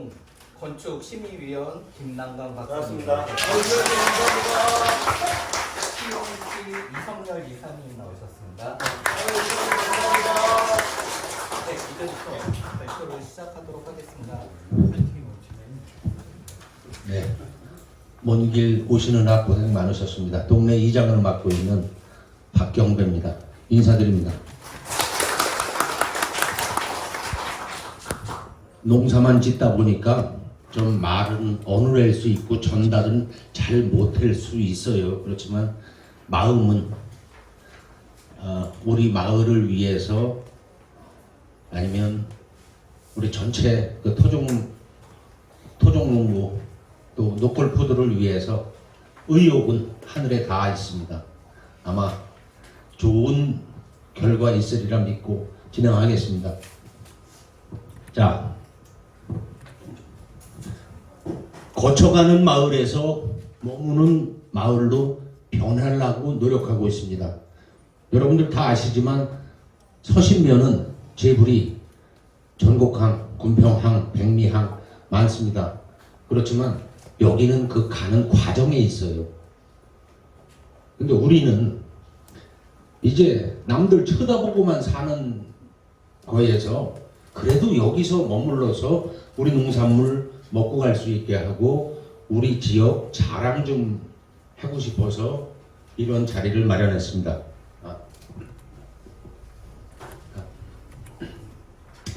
동문 건축심의위원 김남강 박사님, 반갑습니다. 시흥시 이성열 이사님 나오셨습니다. 네, 이제부터 발표를 시작하도록 하겠습니다. 네, 먼 길 오시느라 고생 많으셨습니다. 동네 이장을 맡고 있는 박경배입니다. 인사드립니다. 농사만 짓다 보니까 좀 말은 어눌할 수 있고 전달은 잘 못할 수 있어요. 그렇지만 마음은 우리 마을을 위해서 아니면 우리 전체 그 토종농부 또 노골푸드를 위해서 의욕은 하늘에 닿아 있습니다. 아마 좋은 결과 있으리라 믿고 진행하겠습니다. 자, 거쳐가는 마을에서 머무는 마을로 변하려고 노력하고 있습니다. 여러분들 다 아시지만 서신면은 재물이 전곡항, 군평항, 백리항 많습니다. 그렇지만 여기는 그 가는 과정에 있어요. 근데 우리는 이제 남들 쳐다보고만 사는 거에서 그래도 여기서 머물러서 우리 농산물 먹고 갈 수 있게 하고 우리 지역 자랑 좀 하고 싶어서 이런 자리를 마련했습니다.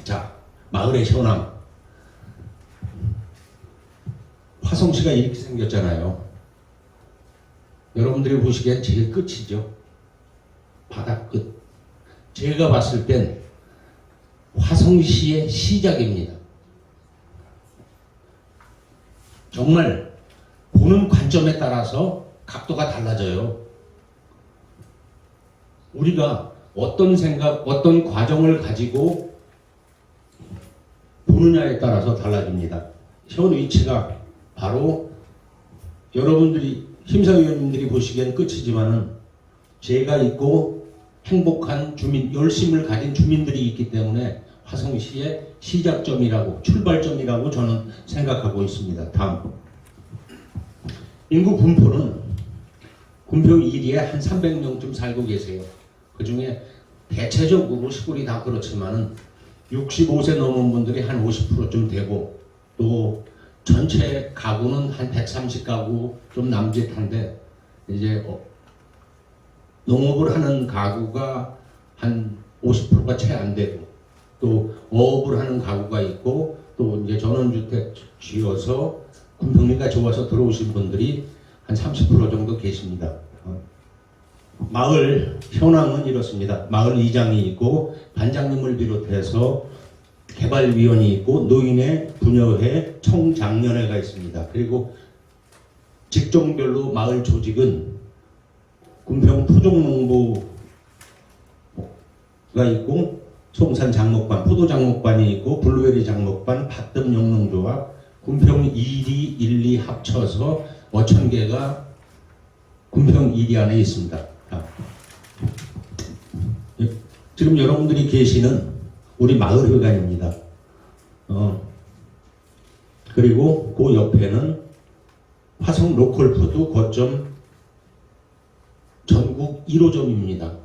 자, 마을의 현황. 화성시가 이렇게 생겼잖아요. 여러분들이 보시기엔 제일 끝이죠. 바다 끝. 제가 봤을 땐 화성시의 시작입니다. 정말 보는 관점에 따라서 각도가 달라져요. 우리가 어떤 생각, 어떤 과정을 가지고 보느냐에 따라서 달라집니다. 현 위치가 바로 여러분들이 심사위원님들이 보시기엔 끝이지만은 제가 있고 행복한 주민, 열심을 가진 주민들이 있기 때문에 화성시의 시작점이라고, 출발점이라고 저는 생각하고 있습니다. 다음. 인구 분포는 군평 1위에 한 300명쯤 살고 계세요. 그 중에 대체적으로 시골이 다 그렇지만은 65세 넘은 분들이 한 50%쯤 되고 또 전체 가구는 한 130가구 좀 남짓한데 이제 농업을 하는 가구가 한 50%가 채 안 되고 또 어업을 하는 가구가 있고 또 이제 전원주택 지어서 군평리가 좋아서 들어오신 분들이 한 30% 정도 계십니다. 마을 현황은 이렇습니다. 마을 이장이 있고 반장님을 비롯해서 개발위원이 있고 노인회, 부녀회, 청장년회가 있습니다. 그리고 직종별로 마을 조직은 군평 토종농부가 있고 송산 장목반, 포도 장목반이 있고 블루베리 장목반, 밭뜸 영농조합, 군평 1위, 1, 2 합쳐서 5,000개가 군평 1위 안에 있습니다. 지금 여러분들이 계시는 우리 마을회관입니다. 그리고 그 옆에는 화성 로컬푸드 거점 전국 1호점입니다.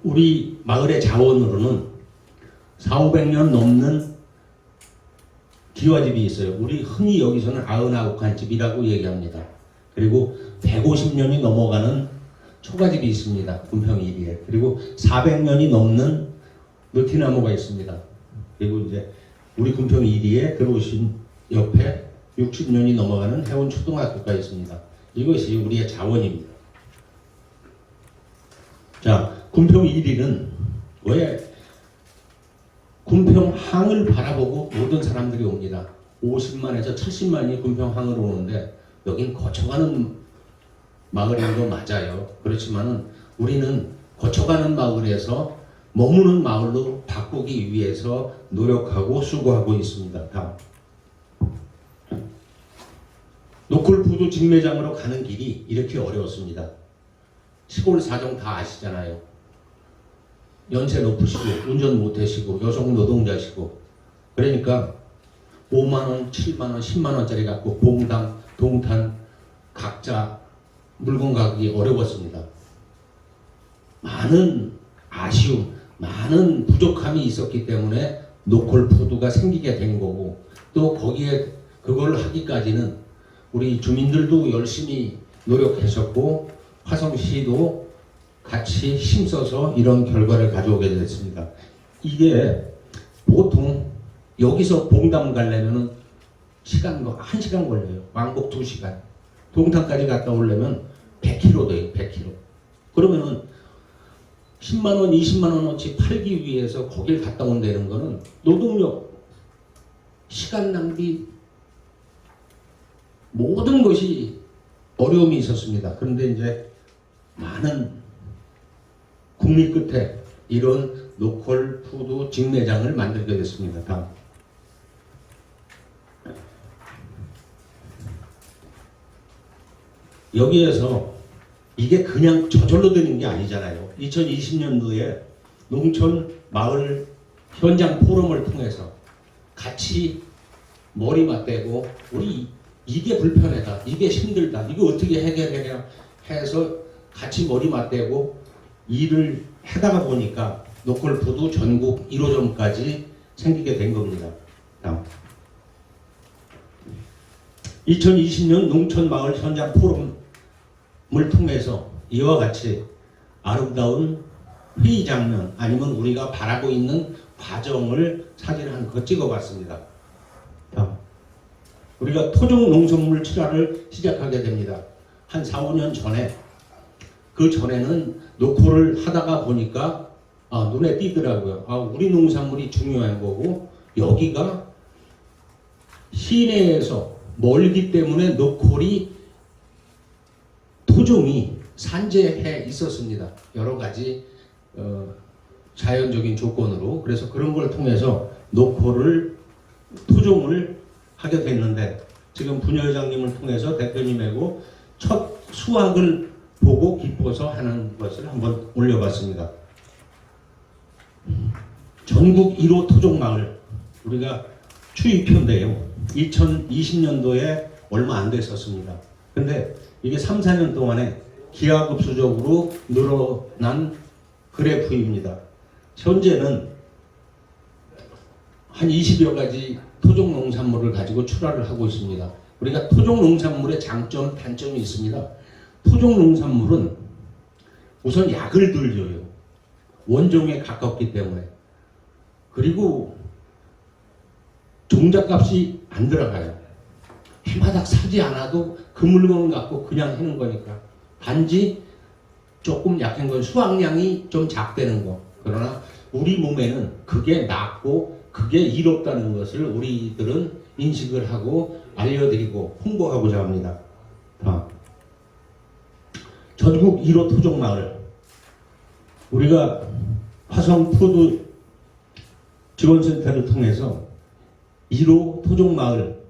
우리 마을의 자원으로는 400~500년 넘는 기와집이 있어요. 우리 흔히 여기서는 99칸 집이라고 얘기합니다. 그리고 150년이 넘어가는 초가집이 있습니다. 군평 1위에. 그리고 400년이 넘는 느티나무가 있습니다. 그리고 이제 우리 군평 1위에 들어오신 옆에 60년이 넘어가는 해운 초등학교가 있습니다. 이것이 우리의 자원입니다. 자, 군평 1위는 왜 군평항을 바라보고 모든 사람들이 옵니다. 50만에서 70만이 군평항으로 오는데 여긴 거쳐가는 마을인 거 맞아요. 그렇지만은 우리는 거쳐가는 마을에서 머무는 마을로 바꾸기 위해서 노력하고 수고하고 있습니다. 다음. 노콜푸드 직매장으로 가는 길이 이렇게 어려웠습니다. 시골 사정 다 아시잖아요. 연세 높으시고 운전 못하시고 여성 노동자시고 그러니까 5만 원, 7만 원, 10만 원짜리 갖고 봉당, 동탄 각자 물건 가격이 어려웠습니다. 많은 아쉬움, 많은 부족함이 있었기 때문에 노컬 푸드가 생기게 된 거고, 또 거기에 그걸 하기까지는 우리 주민들도 열심히 노력하셨고 화성시도 같이 힘써서 이런 결과를 가져오게 됐습니다. 이게 보통 여기서 봉담 가려면 시간 1시간 걸려요. 왕복 2시간. 동탄까지 갔다 오려면 100km 돼요. 100km. 그러면은 10만 원, 20만 원어치 팔기 위해서 거길 갔다 온다는 거는 노동력, 시간 낭비, 모든 것이 어려움이 있었습니다. 그런데 이제 많은 국리 끝에 이런 로컬 푸드 직매장을 만들게 됐습니다. 다음. 여기에서 이게 그냥 저절로 되는 게 아니잖아요. 2020년도에 농촌 마을 현장 포럼을 통해서 같이 머리 맞대고 우리 이게 불편하다, 이게 힘들다, 이거 어떻게 해결해야 해서 같이 머리 맞대고 일을 하다가 보니까 로컬 푸드 전국 1호점까지 생기게 된 겁니다. 다음. 2020년 농촌 마을 현장 포럼을 통해서 이와 같이 아름다운 회의 장면 아니면 우리가 바라고 있는 과정을 사진 한 거 찍어봤습니다. 다음. 우리가 토종 농산물 출하를 시작하게 됩니다. 한 4, 5년 전에, 그 전에는 노코를 하다가 보니까 눈에 띄더라고요. 우리 농산물이 중요한 거고 여기가 시내에서 멀기 때문에 노콜이 토종이 산재해 있었습니다. 여러 가지 자연적인 조건으로. 그래서 그런 걸 통해서 노콜을 토종을 하게 됐는데 지금 부녀회장님을 통해서 대표님하고 첫 수확을 보고 기뻐서 하는 것을 한번 올려봤습니다. 전국 1호 토종마을 우리가 추입표인데요. 2020년도에 얼마 안 됐었습니다. 근데 이게 3, 4년 동안에 기하급수적으로 늘어난 그래프입니다. 현재는 한 20여 가지 토종 농산물을 가지고 출하를 하고 있습니다. 우리가 토종 농산물의 장점, 단점이 있습니다. 토종 농산물은 우선 약을 덜 줘요. 원종에 가깝기 때문에. 그리고 종잣값이 안 들어가요. 해마다 사지 않아도 그 물건을 갖고 그냥 하는 거니까. 단지 조금 약한 건 수확량이 좀 작다는 거. 그러나 우리 몸에는 그게 낫고 그게 이롭다는 것을 우리들은 인식을 하고 알려드리고 홍보하고자 합니다. 전국 1호 토종마을 우리가 화성푸드 지원센터를 통해서 1호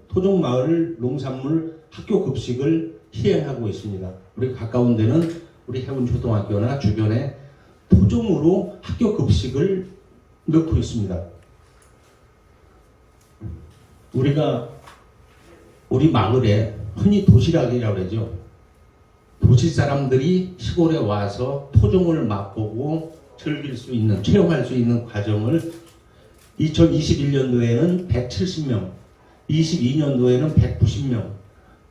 토종마을 농산물 학교급식을 시행하고 있습니다. 우리 가까운 데는 우리 해운초등학교나 주변에 토종으로 학교급식을 넣고 있습니다. 우리가 우리 마을에 흔히 도시락이라고 그러죠. 도시 사람들이 시골에 와서 토종을 맛보고 즐길 수 있는, 체험할 수 있는 과정을 2021년도에는 170명, 22년도에는 190명,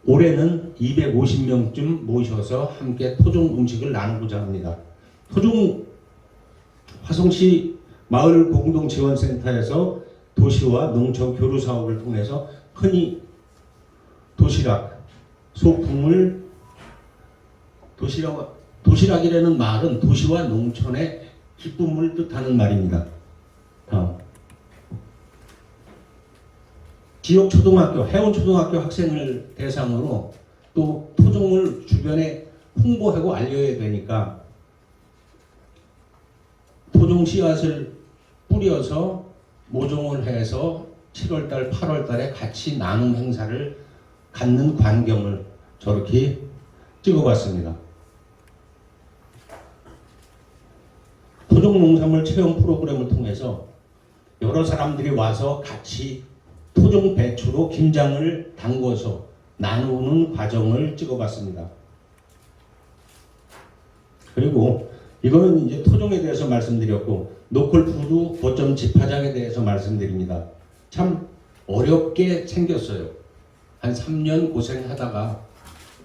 올해는 250명쯤 모셔서 함께 토종 음식을 나누고자 합니다. 토종 화성시 마을공동지원센터에서 도시와 농촌 교류 사업을 통해서 흔히 도시락, 소풍을 도시락이라는 말은 도시와 농촌의 기쁨을 뜻하는 말입니다. 다음. 지역 초등학교, 해운초등학교 학생을 대상으로 또 토종을 주변에 홍보하고 알려야 되니까 토종 씨앗을 뿌려서 모종을 해서 7월달, 8월달에 같이 나눔 행사를 갖는 광경을 저렇게 찍어봤습니다. 토종 농산물 체험 프로그램을 통해서 여러 사람들이 와서 같이 토종 배추로 김장을 담궈서 나누는 과정을 찍어봤습니다. 그리고 이거는 이제 토종에 대해서 말씀드렸고, 노컬푸드 고점 집화장에 대해서 말씀드립니다. 참 어렵게 생겼어요. 한 3년 고생하다가,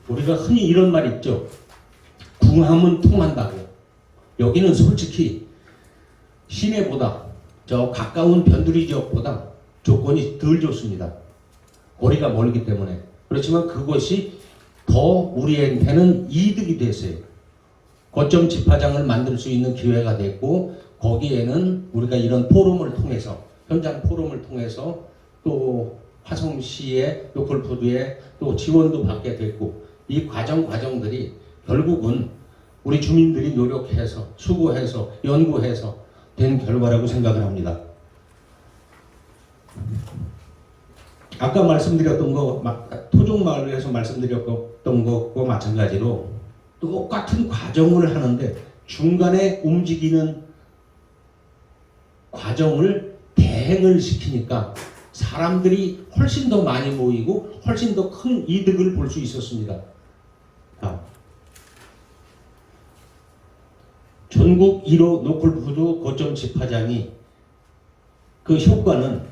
우리가 흔히 이런 말 있죠. 궁하면 통한다고. 여기는 솔직히 시내보다 저 가까운 변두리 지역보다 조건이 덜 좋습니다. 거리가 멀기 때문에. 그렇지만 그것이 더 우리한테는 이득이 됐어요. 거점 집화장을 만들 수 있는 기회가 됐고, 거기에는 우리가 이런 포럼을 통해서, 현장 포럼을 통해서 또 화성시의 로컬푸드에 또 지원도 받게 됐고, 이 과정들이 결국은 우리 주민들이 노력해서 수고해서 연구해서 된 결과라고 생각을 합니다. 아까 말씀드렸던 거, 토종마을에서 말씀드렸던 것과 마찬가지로 똑같은 과정을 하는데 중간에 움직이는 과정을 대행을 시키니까 사람들이 훨씬 더 많이 모이고 훨씬 더 큰 이득을 볼 수 있었습니다. 전국 1호 노컬푸드 거점 집화장이 그 효과는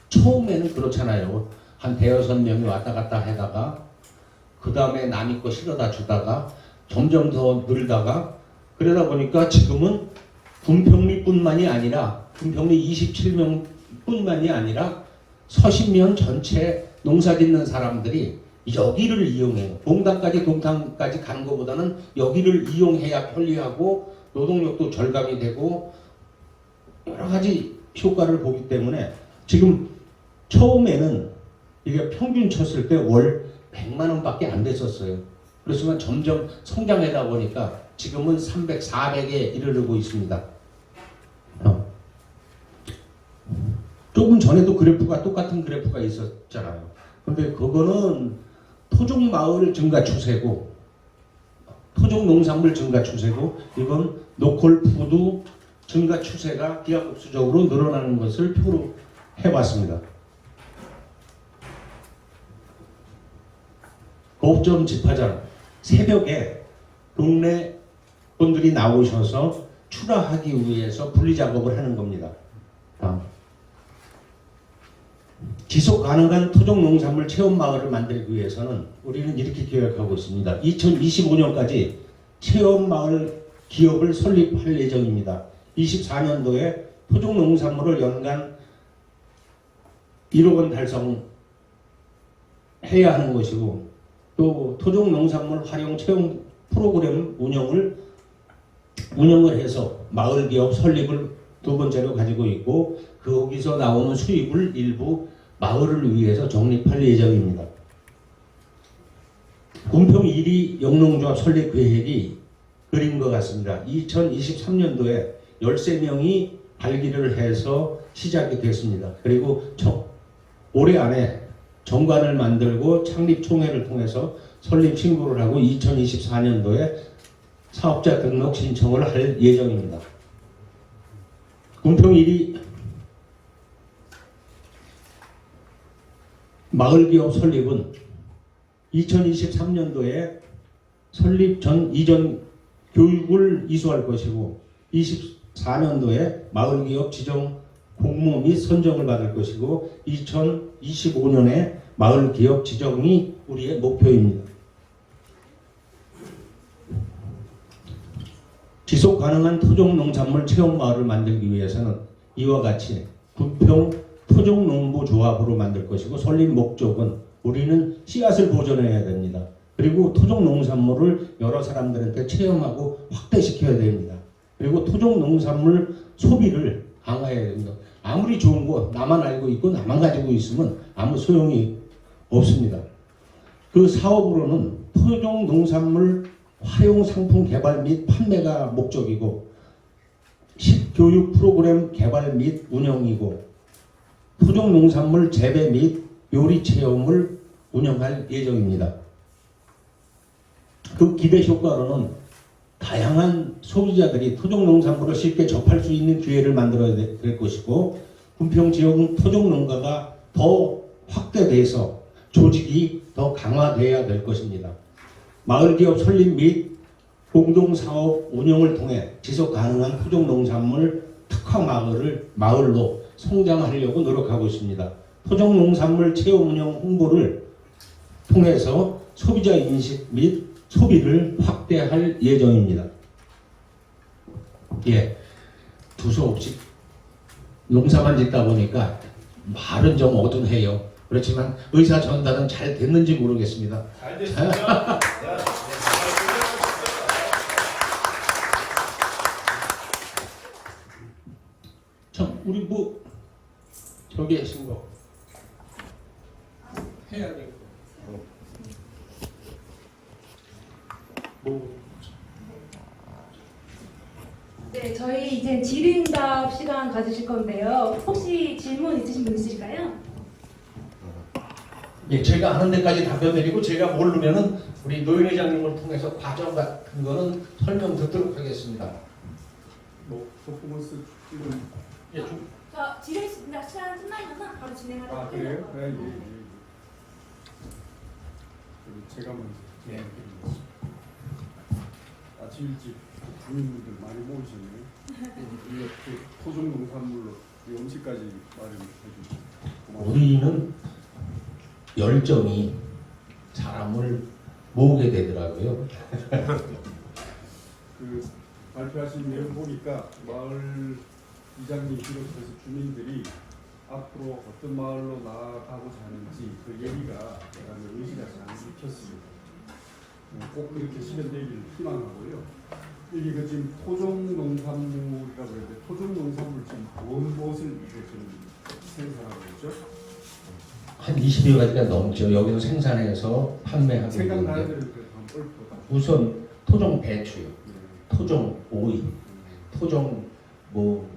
처음에는 그렇잖아요. 한 대여섯 명이 왔다 갔다 하다가 그 다음에 남이 거 실어다 주다가 점점 더 늘다가 그러다 보니까 지금은 군평리뿐만이 아니라 군평리 27명뿐만이 아니라 서신면 전체 농사 짓는 사람들이 여기를 이용해요. 봉당까지 동탄까지 가는 것보다는 여기를 이용해야 편리하고 노동력도 절감이 되고 여러 가지 효과를 보기 때문에 지금 처음에는 이게 평균 쳤을 때 월 100만 원밖에 안 됐었어요. 그렇지만 점점 성장하다 보니까 지금은 300, 400에 이르르고 있습니다. 조금 전에도 그래프가 똑같은 그래프가 있었잖아요. 근데 그거는 토종 마을 증가 추세고 토종 농산물 증가 추세고 이건 노컬 푸드 증가 추세가 기하급수적으로 늘어나는 것을 표로 해봤습니다. 거점 집화장 새벽에 동네 분들이 나오셔서 출하하기 위해서 분리 작업을 하는 겁니다. 지속 가능한 토종 농산물 체험 마을을 만들기 위해서는 우리는 이렇게 계획하고 있습니다. 2025년까지 체험 마을 기업을 설립할 예정입니다. 24년도에 토종 농산물을 연간 1억 원 달성해야 하는 것이고 또 토종 농산물 활용 체험 프로그램 운영을 해서 마을 기업 설립을 두 번째로 가지고 있고 거기서 나오는 수입을 일부 마을을 위해서 적립할 예정입니다. 군평 1위 영농조합 설립 계획이 그린 것 같습니다. 2023년도에 13명이 발기를 해서 시작이 됐습니다. 그리고 올해 안에 정관을 만들고 창립총회를 통해서 설립 신고를 하고 2024년도에 사업자 등록 신청을 할 예정입니다. 군평 1위 마을기업 설립은 2023년도에 설립 전 이전 교육을 이수할 것이고 24년도에 마을기업 지정 공모 및 선정을 받을 것이고 2025년에 마을기업 지정이 우리의 목표입니다. 지속가능한 토종농산물 체험마을을 만들기 위해서는 이와 같이 군평 토종농부조합으로 만들 것이고 설립 목적은 우리는 씨앗을 보존해야 됩니다. 그리고 토종농산물을 여러 사람들한테 체험하고 확대시켜야 됩니다. 그리고 토종농산물 소비를 강화해야 됩니다. 아무리 좋은 거 나만 알고 있고 나만 가지고 있으면 아무 소용이 없습니다. 그 사업으로는 토종농산물 활용 상품 개발 및 판매가 목적이고 식교육 프로그램 개발 및 운영이고 토종농산물 재배 및 요리 체험을 운영할 예정입니다. 그 기대 효과로는 다양한 소비자들이 토종농산물을 쉽게 접할 수 있는 기회를 만들어야 될 것이고 은평 지역은 토종 농가가 더 확대돼서 조직이 더 강화돼야 될 것입니다. 마을기업 설립 및 공동사업 운영을 통해 지속 가능한 토종 농산물 특화 마을로 성장하려고 노력하고 있습니다. 토종 농산물 체험 운영 홍보를 통해서 소비자 인식 및 소비를 확대할 예정입니다. 예, 두서없이 농사만 짓다 보니까 말은 좀 어둔해요. 그렇지만 의사 전달은 잘 됐는지 모르겠습니다. 잘 됐습니다. 참 우리 뭐 저기 하신 거 해야 되고 뭐 네, 저희 이제 질의응답 시간 가지실 건데요. 혹시 질문 있으신 분 있으실까요? 예, 제가 하는 데까지 답변 드리고 제가 모르면은 우리 노인 회장님을 통해서 과정 같은 거는 설명 듣도록 하겠습니다. 뭐 퍼포먼스 지금 예, 좀 저 질의응답 시간 끝나면 바로 진행하도록 아 그래요? 네, 예, 예. 그럼 제가 먼저 드리겠습니다. 아침 일찍 주민분들 많이 모이셨네요. 이렇게 토종 농산물로 이 음식까지 마련해 주시고 고맙습니다. 우리는 열정이 사람을 모으게 되더라고요. 그 발표하신 내용 보니까 마을 이장님 비롯해서 주민들이 앞으로 어떤 마을로 나아가고자 하는지 그 얘기가 의지가 잘 익혔습니다. 꼭 그렇게 실현되기를 희망하고요. 여기 그 지금 토종 농산물이라고 그러는데 토종 농산물 지금 무엇을 이제 지금 생산하고 있죠? 한 20여 가지가 넘죠. 여기서 생산해서 판매하고 생각나는 있는데 데를 한번 읊어봐. 우선 토종 배추요, 네. 토종 오이, 토종 뭐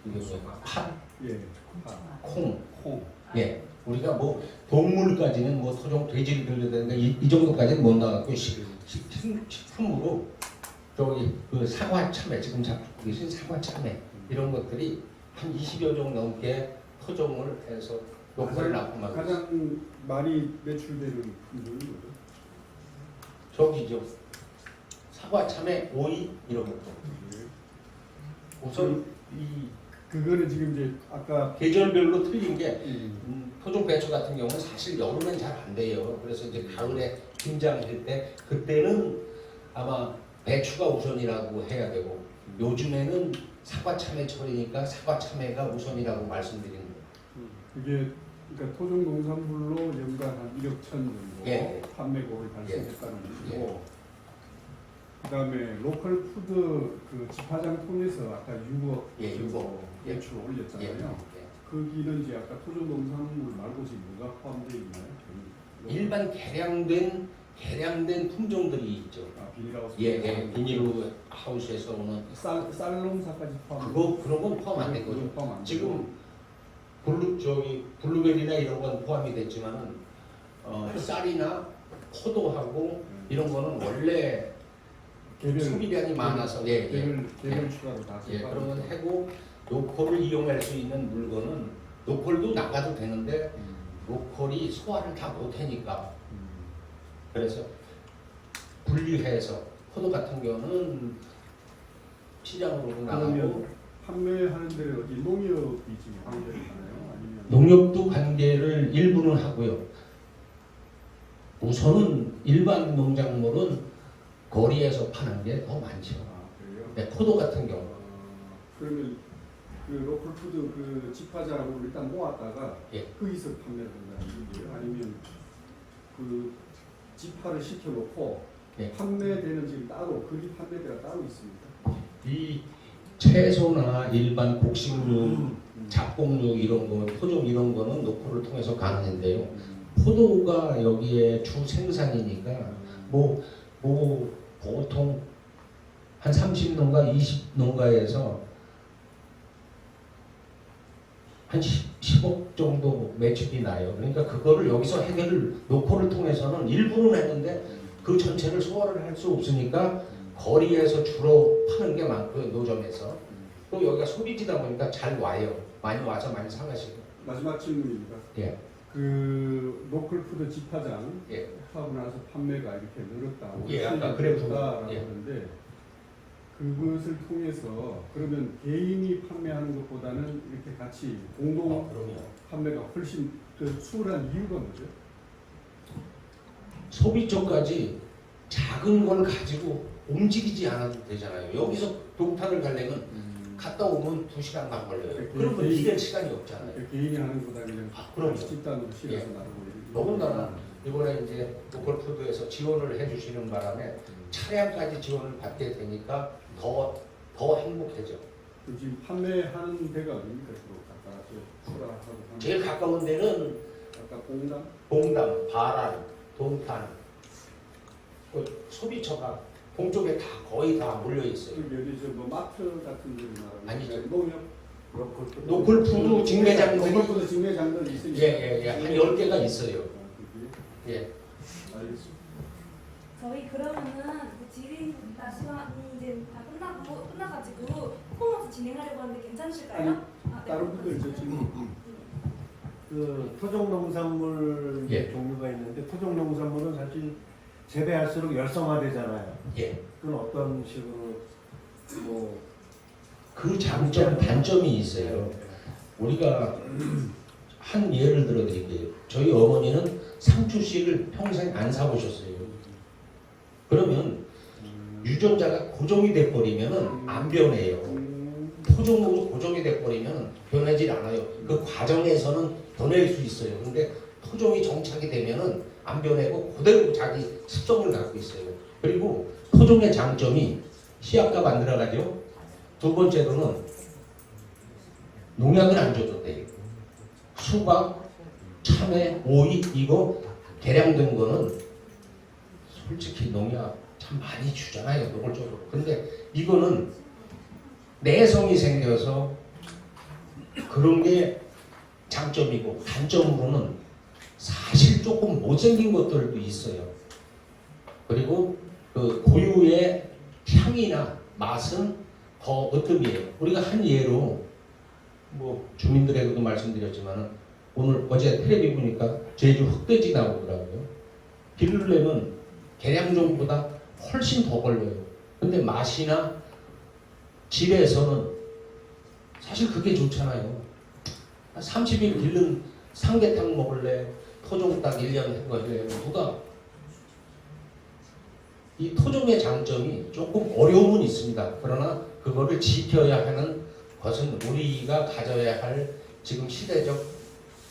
이게 팥, 예, 파, 콩, 콩, 예, 우리가 뭐 동물까지는 뭐 토종 돼지를 들려대는데 이 정도까지는 못 나갔고 식품으로 저기 그 사과 참외 지금 잡고 계신 사과 참외 이런 것들이 한 20여 종 넘게 토종을 해서 녹화를 납품하고 있어요. 가장 많이 매출되는 품종이 뭐죠? 저기죠. 사과 참외 오이 이런 것들. 예. 우선 이 그거는 지금 이제 아까 계절별로 틀린 게 음, 토종 배추 같은 경우는 사실 여름엔 잘 안 돼요. 그래서 이제 가을에 김장할 때 그때는 아마 배추가 우선이라고 해야 되고 요즘에는 사과 참외철이니까 사과 참외가 우선이라고 말씀드리는 거예요. 그게 그러니까 토종 농산물로 연간 한 1억 천 정도 예. 판매고를 달성했다는 예. 거고 그다음에 로컬 푸드 그 집화장 통해서 아까 6억 예, 6억. 예. 매출 올렸잖아요. 예. 거기는 이제 아까 토종 농산물 말고 지금 뭐가 포함되어 있나요? 일반 개량된 품종들이 있죠. 아, 비닐하우스. 예, 비닐 하우스에서 오는 쌀 농사까지 포함. 그런 건 포함 안 된 거죠. 포함 안 되고. 지금 블루베리나 이런 건 포함이 됐지만은 쌀이나 포도하고 이런 거는 원래 소비량이 많아서 개별 추가로 다. 그러면 해고 로컬을 이용할 수 있는 물건은 로컬도 나가도 되는데 로컬이 소화를 다 못하니까 그래서 분리해서 포도 같은 경우는 시장으로 나가고 그러면 판매하는 데는 어디 농협이 지금 관계를 하나요? 아니면 농협도 관계를 일부는 하고요. 우선은 일반 농작물은 거리에서 파는 게 더 많죠. 아 그래요? 네, 포도 같은 경우 그러면 그 로컬 푸드 그 집화자로 일단 모았다가 예. 거기서 판매를 한다는 얘기예요? 아니면 그 집화를 시켜놓고 예. 판매되는 지금 따로 거기 판매대가 따로 있습니다. 이 채소나 일반 곡식류, 잡곡류 이런 거, 토종 이런 거는 노코를 통해서 가능한데요. 포도가 여기에 주 생산이니까 뭐 보통 한 30농가, 20농가에서 한 10억 정도 매출이 나요. 그러니까 그거를 여기서 해결을 노코를 통해서는 일부는 했는데 그 전체를 소화를 할 수 없으니까 거리에서 주로 파는 게 많고요. 노점에서. 또 여기가 소비지다 보니까 잘 와요. 많이 와서 많이 사가시고. 마지막 질문입니다. 예. 그 로컬푸드 집화장 예. 하고 나서 판매가 이렇게 늘었다. 예, 아까 그래프가, 늘었다라고 예. 하는데 그것을 통해서 그러면 개인이 판매하는 것보다는 이렇게 같이 공동 그럼요. 판매가 훨씬 더 수월한 이유가 뭐죠? 소비 쪽까지 작은 걸 가지고 움직이지 않아도 되잖아요. 여기서 동탄을 가려면 갔다 오면 2시간 반 걸려요. 그러면 이럴 시간이 없잖아요. 그러니까 개인이 하는 것보다 그냥 그럼요. 집단으로 실어서 예. 나르고 더군다나 이번에 이제 로컬푸드에서 지원을 해주시는 바람에 차량까지 지원을 받게 되니까 더 행복해져. 그럼 지금 판매하는 데가 어디입니까? 주로 갖다 출하하고 하는 제일 가까운 데는 아까 공당? 봉담, 바란, 동탄, 그 소비처가 동쪽에 다 거의 다 몰려 있어요. 그 어디 저뭐 마트 같은 데를 말하는 아니죠. 농협 로컬푸드 직매장들이 로컬푸드 직매장들 있으니까 예예예 한 10개가 있어요. 예. 알겠습니다. 저희 그러면은 그 지린 시간이 이제 다 끝나가지고 퍼포먼스 진행하려고 하는데 괜찮으실까요? 아, 네. 다른 분들 저 지금 그 토종 농산물 예. 종류가 있는데 토종 농산물은 사실 재배할수록 열성화되잖아요. 예. 그건 어떤 식으로 뭐 그 장점 단점이 있어요. 우리가 한 예를 들어 드릴게요. 저희 어머니는 상추씨를 평생 안 사보셨어요. 그러면 유전자가 고정이 돼버리면 안 변해요. 토종으로 고정이 돼버리면 변하지 않아요. 그 과정에서는 변할 수 있어요. 근데 토종이 정착이 되면은 안 변하고 그대로 자기 습성을 갖고 있어요. 그리고 토종의 장점이 씨앗값 안 들어가죠. 두 번째로는 농약을 안 줘도 돼요. 수박, 참외, 오이 이거 개량된 거는 솔직히 농약 참 많이 주잖아요. 노골적으로. 근데 이거는 내성이 생겨서 그런 게 장점이고 단점으로는 사실 조금 못생긴 것들도 있어요. 그리고 그 고유의 향이나 맛은 더 으뜸이에요. 우리가 한 예로 뭐 주민들에게도 말씀드렸지만은 오늘 어제 텔레비 보니까 제주 흑돼지 나오더라고요. 기르려면 개량종보다 훨씬 더 걸려요. 근데 맛이나 집에서는 사실 그게 좋잖아요. 30일 길른 삼계탕 먹을래, 토종닭 1년 해걸래, 누가 이 토종의 장점이 조금 어려움은 있습니다. 그러나 그거를 지켜야 하는 것은 우리가 가져야 할 지금 시대적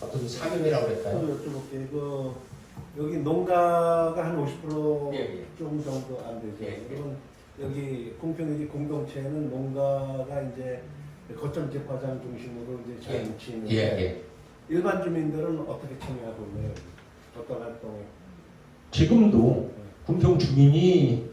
어떤 사명이라고 할까요? 여쭤볼게요. 그 여기 농가가 한 50% 예. 좀 정도 안 되죠. 예. 그러면 여기 공평일이 공동체는 농가가 이제 거점 집화장 중심으로 이제 잘 뭉치는데 예. 일반 주민들은 어떻게 참여하고 있나요? 어떤 활동에? 지금도 군평 주민이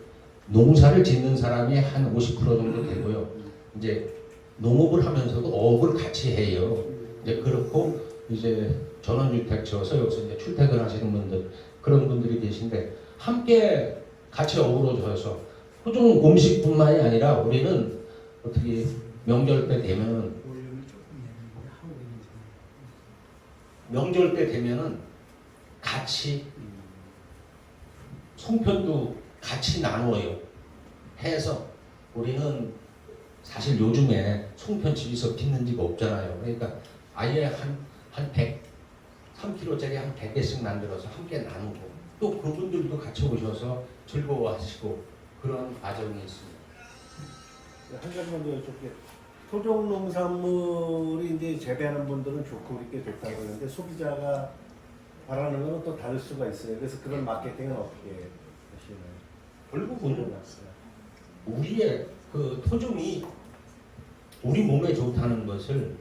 농사를 짓는 사람이 한 50% 정도 되고요. 이제 농업을 하면서도 어업을 같이 해요. 이제 그렇고 이제 전원주택 지어서 여기서 이제 출퇴근하시는 분들 그런 분들이 계신데 함께 같이 어우러져서 토종 음식뿐만이 아니라 우리는 어떻게 명절 때 되면은 같이 송편도 같이 나누어요. 해서 우리는 사실 요즘에 송편집에서 빚는 집 없잖아요. 그러니까 아예 한 100, 3kg짜리 한 100개씩 만들어서 함께 나누고 또 그분들도 같이 오셔서 즐거워하시고 그런 과정이 있습니다. 한 가지만 더 여쭤볼게요. 토종 농산물이 이제 재배하는 분들은 좋고 우리께 좋다고 그러는데 소비자가 바라는 거는 또 다를 수가 있어요. 그래서 그런 마케팅은 어떻게 하시나요? 결국은 우리의 그 토종이 우리 몸에 좋다는 것을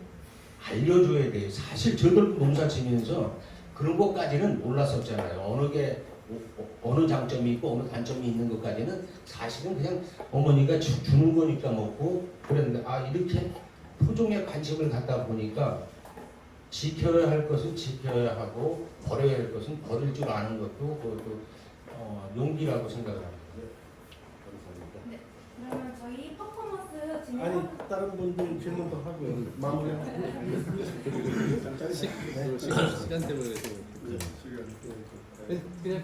알려줘야 돼요. 사실 저들도 농사 지면서 그런 것까지는 몰랐었잖아요. 어느 장점이 있고 어느 단점이 있는 것까지는 사실은 그냥 어머니가 주는 거니까 먹고 그랬는데 이렇게 토종에 관심을 갖다 보니까 지켜야 할 것은 지켜야 하고 버려야 할 것은 버릴 줄 아는 것도 그것도 용기라고 생각을 합니다. 감사합니다. 그러면 저희 퍼포먼스 진행하고 아니 다른 분들 질문도 하고요. 마무리하고. 시간 때문에 그냥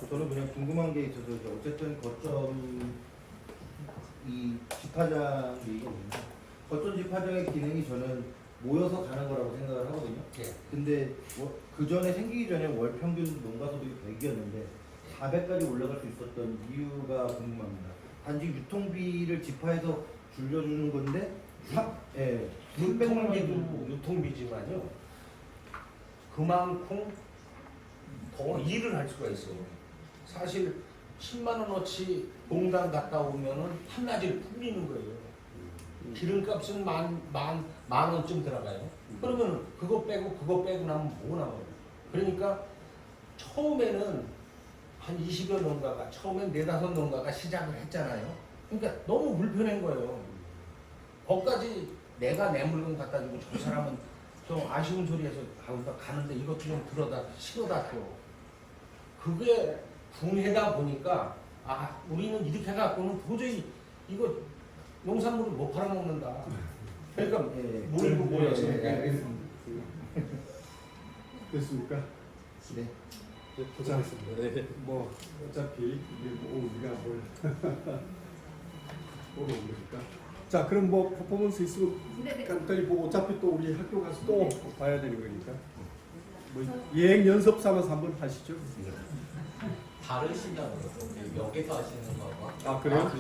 저는 그냥 궁금한 게 있어서 어쨌든 거점 이 집화장 얘기거든요. 거점 집화장의 기능이 저는 모여서 가는 거라고 생각을 하거든요. 예. 근데 그 전에 생기기 전에 월 평균 농가 소득이 100이었는데 400까지 올라갈 수 있었던 이유가 궁금합니다. 단지 유통비를 집화해서 줄여주는 건데, 예, 300만 개도 유통비지만요. 그만큼 더 일을 할 수가 있어요. 사실 10만 원어치 공장 갔다 오면은 한낮을 풀리는 거예요. 기름값은 만 원쯤 들어가요. 그러면 그거 빼고 나면 뭐 나와요? 그러니까 처음에는 한 20여 농가가 처음엔 4-5 농가가 시작을 했잖아요. 그러니까 너무 불편한 거예요. 거기까지 내가 내 물건 갖다 주고 저 사람은 좀 아쉬운 소리해서 가는데 이것도 좀 들어다 실어다 줘. 그게 붕해다 보니까 우리는 이렇게 해갖고는 도저히 이거 농산물을 못 팔아먹는다. 그러니까 모이고 모여서. 됐습니까? 네. 자, 뭐 어차피 이게 뭐 우리가 뭘 보러 온 거니까. 자, 그럼 뭐 퍼포먼스 있으면 네네. 간단히 보고 어차피 또 우리 학교 가서 또 봐야 되는 거니까. 뭐 예행 연습 삼아서 한번 하시죠. 다르시냐고요? 여기서 하시는 거고. 아, 그래요?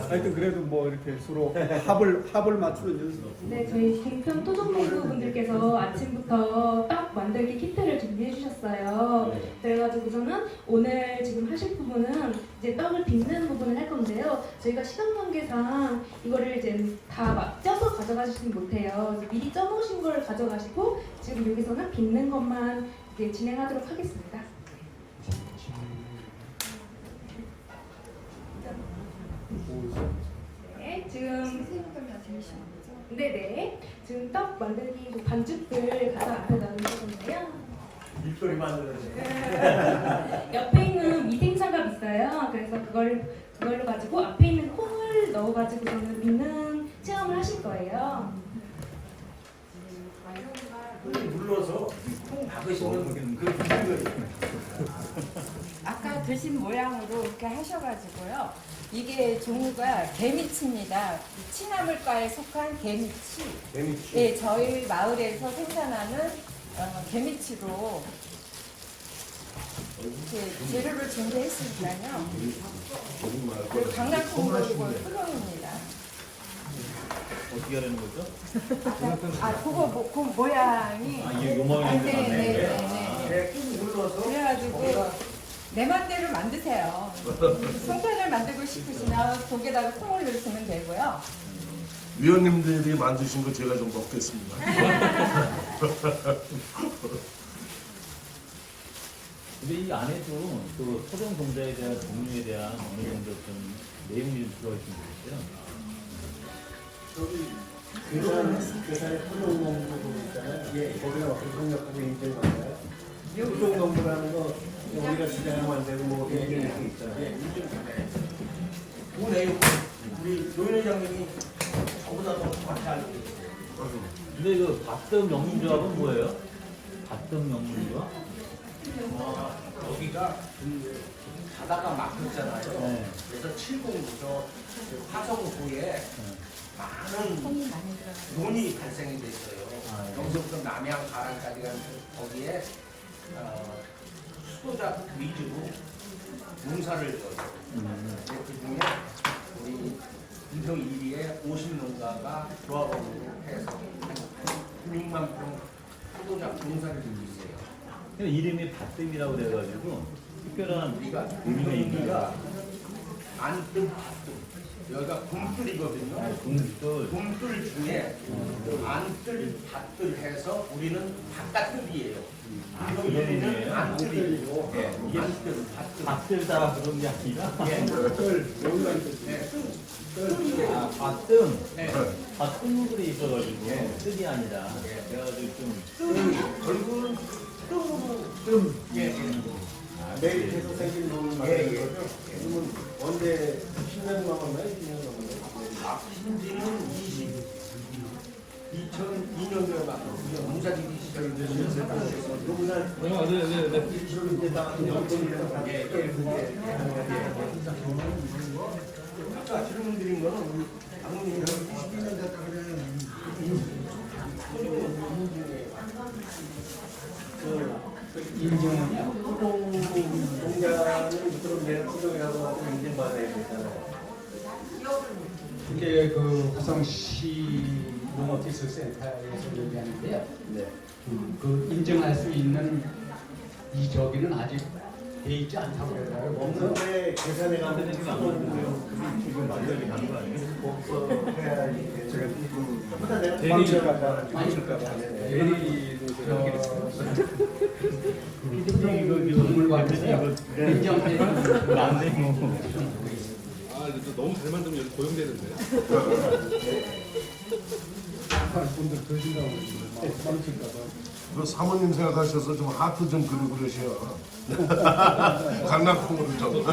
하여튼 그래도 뭐 이렇게 서로 합을 맞추는 연습. 네, 저희 종편 토종농부분들께서 아침부터 떡 만들기 키트를 준비해 주셨어요. 네. 그래가지고 저는 오늘 지금 하실 부분은 이제 떡을 빚는 부분을 할 건데요. 저희가 시간 관계상 이거를 이제 다 막 쪄서 가져가시진 못해요. 이제 미리 쪄놓으신 걸 가져가시고 지금 여기서는 빚는 것만 이제 진행하도록 하겠습니다. 네, 지금 네네 지금 떡 만들기 그 반죽들 가서 앞에 놔두실 건데요. 밀소리 만드는 옆에 있는 미생사가 있어요. 그래서 그걸로 가지고 앞에 있는 콩을 넣어가지고 저는 믿는 체험을 하실 거예요. 눌러서 콩 박으시면 그 비밀을 아까 드신 모양으로 이렇게 하셔가지고요. 이게 종류가 개미치입니다. 취나물과에 속한 개미치. 재밌지. 예, 저희 마을에서 생산하는 개미치로 이렇게 재료를 준비했으니까요. 그리고 강낭콩으로 이걸 풀어입니다. 어떻게 하라는 거죠? 그거 그 모양이. 이게 요 모양이 네. 눌러서 그래가지고 내 맘대로 만드세요. 송편을 만들고 싶으시면 거기에다가 콩을 넣으시면 되고요. 위원님들이 만드신 거 제가 좀 먹겠습니다. 근데 이 안에도 그 토종 동자에 대한 종류에 대한 어느 정도 좀 내용이 들어가 있으면 좋겠어요. 계산의 토종농부 있잖아요. 예, 거기가 공동역하고 인정이 많아요. 토종농부라는 거 우리가 시장에 만들고 뭐 인정이 이렇게 있잖아요. 그 내용 우리 노인 회장님이 저보다 더 정확히 알고 계세요. 근데 그 밥등 영문조합은 뭐예요? 밥등 영문조합? 여기가 바다가 막혔잖아요. 네. 그래서 70저 화성구에 많은 콩이 많이 들어가요. 논이 발생이 됐어요. 아, 예. 여기서부터 남양 가랑까지 가는 거기에 수도자 위주로 농사를 져요. 그 중에 우리 인성 1위에 50농가가 조합원으로 해서 한 6만 평 수도자 농사를 짓고 있어요. 근데 이름이 밥등이라고 그래가지고 특별한 우리가 의미가 있는 우리가 안뜰 밭뜰 여기가 굶뜰이거든요. 분들 굶뜰 중에 안뜰 밭뜰 해서 우리는 바깥뜰이에요. 그런 우리는 의미예요? 안뜰이고 이게 안뜰 밭뜰. 밥들다 그런 게 아니라 예. 네. 밥등 네. 밥등으로 있어가지고 예. 뜻이 아니라 예. 그래가지고 좀 결국은 뜸으로 예. 매일 계속 생긴 농을 예, 만드는 예. 거죠. 그러면 언제 10년 남았나요? 2년 남았나요? 2002년도에 농사짓기 시작했는데 아까 질문드린 거는 우리 장모님이 22년 됐다 그러면 토종 농자는 그런 게 토종이라고 하고 인증받아야 되잖아요. 이게 그 화성시 농업기술센터에서 얘기하는데요. 네. 그 인증할 수 있는 이 저기는 아직 돼 있지 않다고 그래요. 없는데 계산해 가면 지금 만들기 하는 거 아니에요? 없어 해야지. 제가 일단 내가 많을까봐 대리도 동물관에서 인정되는 아, 너무 잘 만들면 여기 고용되는데. 분들 드신다고 망칠까봐. 그 사모님 생각하셔서 좀 하트 좀 그리고 그러셔. 강낭콩으로 좀.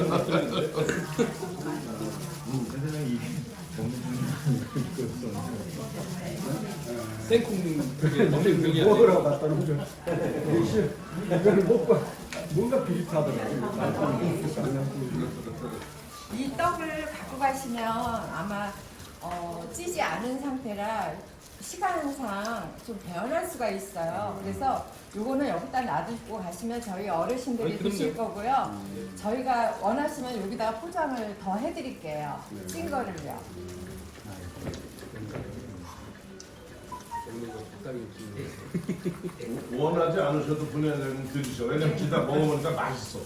생콩 되게 너무 먹으라고 갖다 놓죠. 이거를 먹고 뭔가 비릿하더라고요. 이 떡을 갖고 가시면 아마 찌지 않은 상태라 시간상 좀 배어날 수가 있어요. 그래서 요거는 여기다 놔두고 가시면 저희 어르신들이 드실 거고요. 저희가 원하시면 여기다가 포장을 더 해드릴게요. 찐 거를요. 원하지 않으셔도 분야는 드시죠. 왜냐면 기다 먹어보니까 맛있어.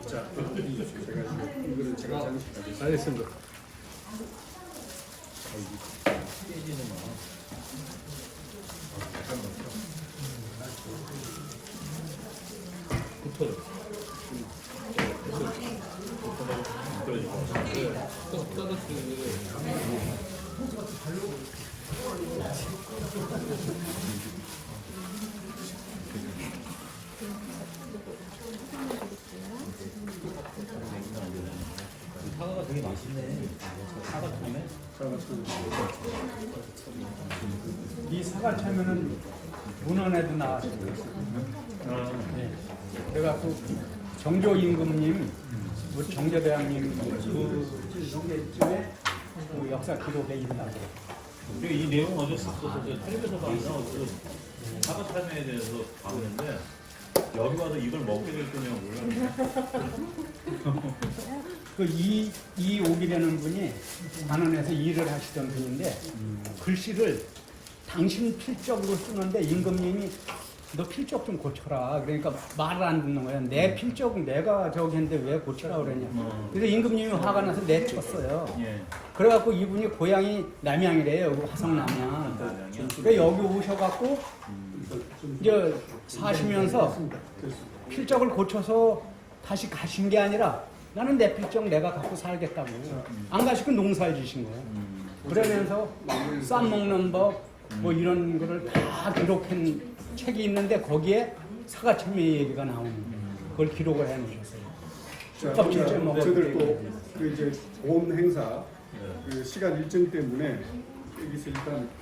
자, 이거는 제가 장식하게 알겠습니다. 사과가 되게 맛있네. 사과 참외? 이 사과참외는 문헌에도 나왔어요. 네. 그래갖고 정조 임금님, 뭐 정제대왕님 그 시대쯤에 그 역사 기록에 있다고. 그리고 이 내용 어제 봤어서 텔레비에서 봤나 사과 참외에 대해서 봤는데 여기 와서 이걸 먹게 될 거냐 몰랐네. 이옥이라는 분이 관원에서 일을 하시던 분인데 글씨를 당신 필적으로 쓰는데 임금님이 너 필적 좀 고쳐라. 그러니까 말을 안 듣는 거야. 내 필적은 내가 저기 했는데 왜 고쳐라 그러냐. 그래서 임금님이 화가 나서 내쳤어요. 예. 그래갖고 이분이 고향이 남양이래요. 여기 화성 남양. 그러니까 여기 오셔갖고 이제 사시면서 필적을 고쳐서 다시 가신 게 아니라 나는 내 필적 내가 갖고 살겠다고. 안 가시고 농사를 지신 거예요. 그러면서 쌈 먹는 법 뭐 이런 거를 다 기록한 책이 있는데 거기에 사과참외 얘기가 나오는 거예요. 그걸 기록을 해놓으셨어요. 껍질째 먹었기 저희들 때문에. 또그 이제 봄 행사 그 시간 일정 때문에 여기서 일단